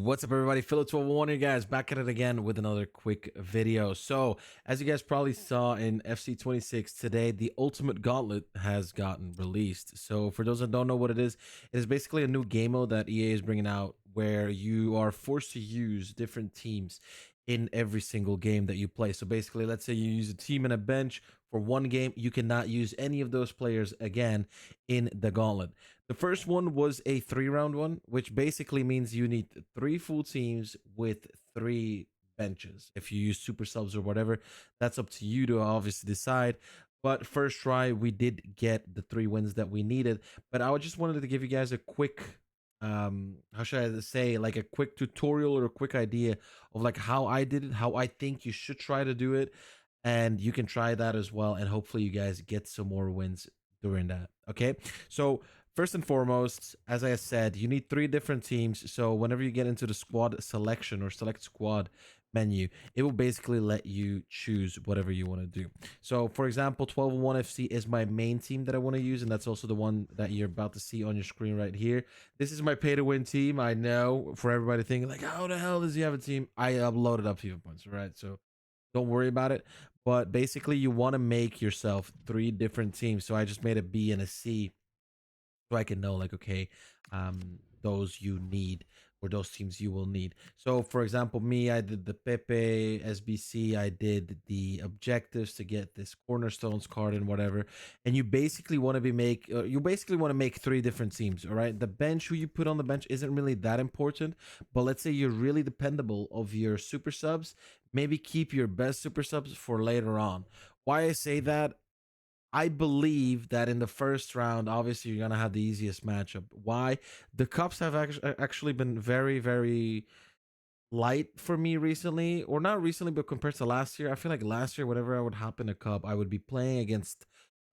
What's up, everybody? Filip 1201 here, guys, back at it again with another quick video. So, as you guys probably saw in FC 26 today, the Ultimate Gauntlet has gotten released. So, for those that don't know what it is basically a new game mode that EA is bringing out where you are forced to use different teams in every single game that you play. So, basically, let's say you use a team and a bench for one game, you cannot use any of those players again in the Gauntlet. The first one was a 3 round one, which basically means you need 3 full teams with 3 benches. If you use super subs or whatever, that's up to you to obviously decide. But first try, we did get the 3 wins that we needed. But I just wanted to give you guys a quick, how should I say, like a quick tutorial or a quick idea of like how I did it, how I think you should try to do it, and you can try that as well. And hopefully, you guys get some more wins during that. Okay, so first and foremost, as I said, you need 3 different teams. So whenever you get into the squad selection or select squad menu, it will basically let you choose whatever you want to do. So for example, 12-1 FC is my main team that I want to use, and that's also the one that you're about to see on your screen right here. This is my pay to win team. I know, for everybody thinking like, how the hell does he have a team? I uploaded up FIFA points, right? So don't worry about it. But basically, you want to make yourself 3 different teams. So I just made a B and a C so I can know like, okay, those you need, or those teams you will need. So for example, me, I did the Pepe SBC, I did the objectives to get this cornerstones card and whatever. And you basically want to make 3 different teams. All right, the bench, who you put on the bench isn't really that important, but let's say you're really dependable of your super subs, maybe keep your best super subs for later on. Why I say that, I believe that in the first round, obviously, you're gonna have the easiest matchup. Why? The cups have actually been very, very light for me recently, or not recently, but compared to last year. I feel like last year, whenever I would hop in a cup, I would be playing against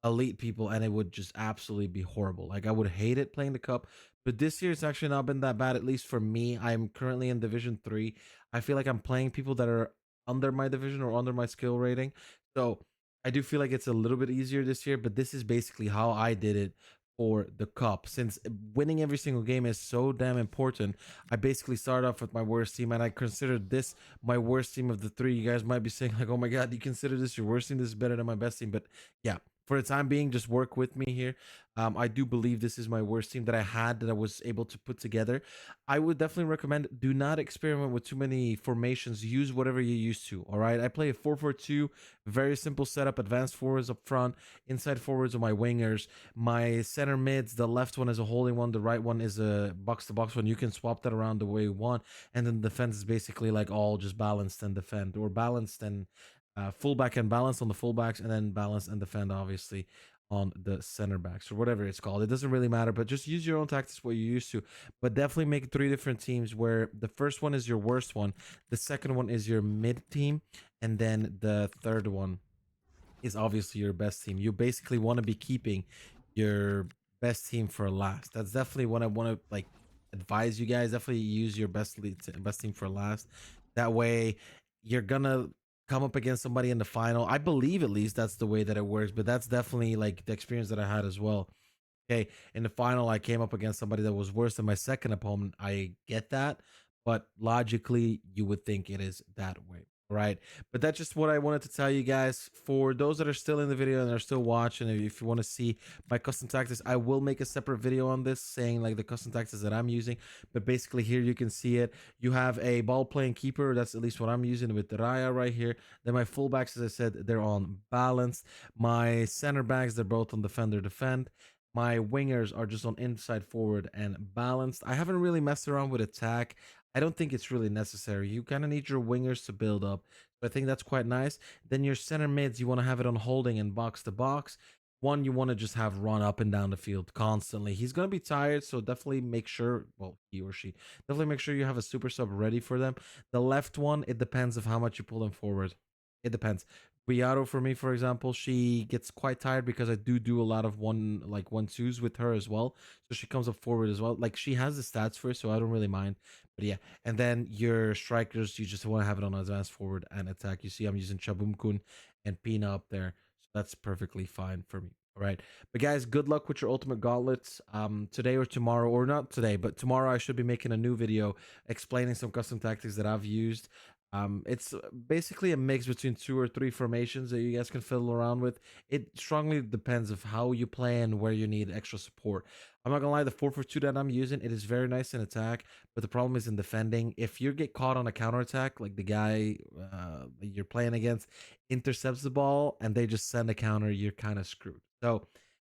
elite people, and it would just absolutely be horrible. Like I would hate it playing the cup. But this year, it's actually not been that bad, at least for me. I'm currently in Division 3. I feel like I'm playing people that are under my division or under my skill rating. So I do feel like it's a little bit easier this year, but this is basically how I did it for the cup. Since winning every single game is so damn important, I basically started off with my worst team, and I considered this my worst team of the 3. You guys might be saying like, "Oh my god, you consider this your worst team? This is better than my best team." But yeah, for the time being, just work with me here. I do believe this is my worst team that I had, that I was able to put together. I would definitely recommend, do not experiment with too many formations. Use whatever you're used to. All right, I play a 4-4-2, very simple setup. Advanced forwards up front, inside forwards are my wingers. My center mids, the left one is a holding one, the right one is a box to box one. You can swap that around the way you want, and then defense is basically like all just balanced and defend, or balanced and fullback and balance on the fullbacks, and then balance and defend obviously on the center backs, or whatever it's called. It doesn't really matter, but just use your own tactics, what you're used to. But definitely make 3 different teams, where the first one is your worst one, the second one is your mid team, and then the third one is obviously your best team. You basically want to be keeping your best team for last. That's definitely what I want to like advise you guys. Definitely use your best team for last. That way, you're gonna come up against somebody in the final. I believe at least that's the way that it works. But that's definitely like the experience that I had as well. Okay, in the final, I came up against somebody that was worse than my second opponent. I get that, but logically, you would think it is that way, right? But that's just what I wanted to tell you guys. For those that are still in the video and are still watching, if you want to see my custom tactics, I will make a separate video on this saying like the custom tactics that I'm using. But basically, here you can see it. You have a ball playing keeper. That's at least what I'm using with the Raya right here. Then my fullbacks, as I said, they're on balance. My center backs, they're both on defender defend. My wingers are just on inside forward and balanced. I haven't really messed around with attack. I don't think it's really necessary. You kind of need your wingers to build up. So I think that's quite nice. Then your center mids, you want to have it on holding and box to box. One, you want to just have run up and down the field constantly. He's going to be tired, so definitely make sure, well, he or she, definitely make sure you have a super sub ready for them. The left one, it depends of how much you pull them forward. It depends. Riato, for me, for example, she gets quite tired because I do a lot of 1-2s with her as well. So she comes up forward as well. Like she has the stats for it, so I don't really mind. But yeah, and then your strikers, you just want to have it on advanced forward and attack. You see, I'm using Chabumkun and Pina up there, so that's perfectly fine for me. All right. But guys, good luck with your ultimate gauntlets. Today or tomorrow, or not today, but tomorrow I should be making a new video explaining some custom tactics that I've used. It's basically a mix between 2 or 3 formations that you guys can fiddle around with. It strongly depends of how you play and where you need extra support. I'm not gonna lie, the 4-4-2 that I'm using, it is very nice in attack, but the problem is in defending. If you get caught on a counter attack, like the guy that you're playing against intercepts the ball and they just send a counter, you're kind of screwed. So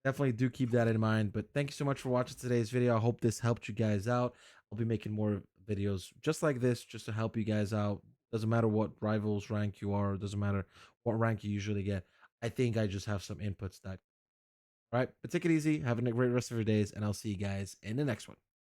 definitely do keep that in mind. But thank you so much for watching today's video. I hope this helped you guys out. I'll be making more videos just like this, just to help you guys out. Doesn't matter what rivals rank you are, doesn't matter what rank you usually get. I think I just have some inputs that. All right, but take it easy. Have a great rest of your days, and I'll see you guys in the next one.